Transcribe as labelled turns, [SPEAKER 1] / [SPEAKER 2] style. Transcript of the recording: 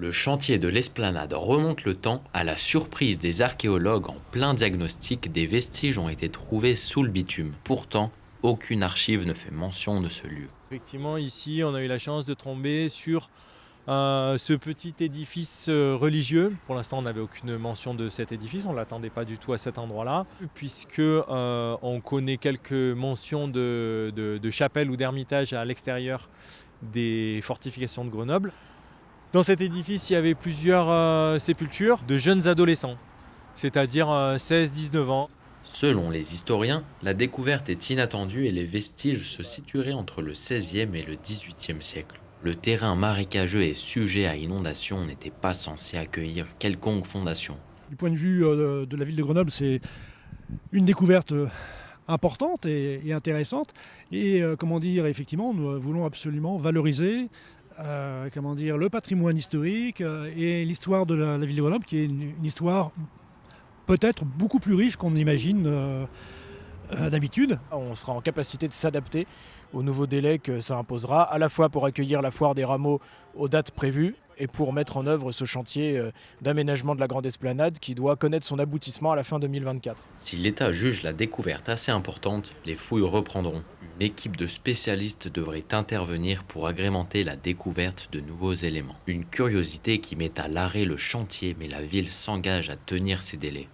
[SPEAKER 1] Le chantier de l'Esplanade remonte le temps. À la surprise des archéologues en plein diagnostic, des vestiges ont été trouvés sous le bitume. Pourtant, aucune archive ne fait mention de ce lieu.
[SPEAKER 2] Effectivement, ici, on a eu la chance de tomber sur ce petit édifice religieux. Pour l'instant, on n'avait aucune mention de cet édifice, on ne l'attendait pas du tout à cet endroit-là, puisque on connaît quelques mentions de chapelles ou d'ermitages à l'extérieur des fortifications de Grenoble. Dans cet édifice, il y avait plusieurs sépultures de jeunes adolescents, c'est-à-dire 16-19 ans.
[SPEAKER 1] Selon les historiens, la découverte est inattendue et les vestiges se situeraient entre le XVIe et le XVIIIe siècle. Le terrain marécageux et sujet à inondation n'était pas censé accueillir quelconque fondation.
[SPEAKER 3] Du point de vue de la ville de Grenoble, c'est une découverte importante et intéressante. Et comment dire, effectivement, nous voulons absolument valoriser le patrimoine historique et l'histoire de la ville de Grenoble, qui est une histoire peut-être beaucoup plus riche qu'on l'imagine d'habitude.
[SPEAKER 4] On sera en capacité de s'adapter aux nouveaux délais que ça imposera, à la fois pour accueillir la foire des rameaux aux dates prévues et pour mettre en œuvre ce chantier d'aménagement de la Grande Esplanade qui doit connaître son aboutissement à la fin 2024.
[SPEAKER 1] Si l'État juge la découverte assez importante, les fouilles reprendront. Une équipe de spécialistes devrait intervenir pour agrémenter la découverte de nouveaux éléments. Une curiosité qui met à l'arrêt le chantier, mais la ville s'engage à tenir ses délais.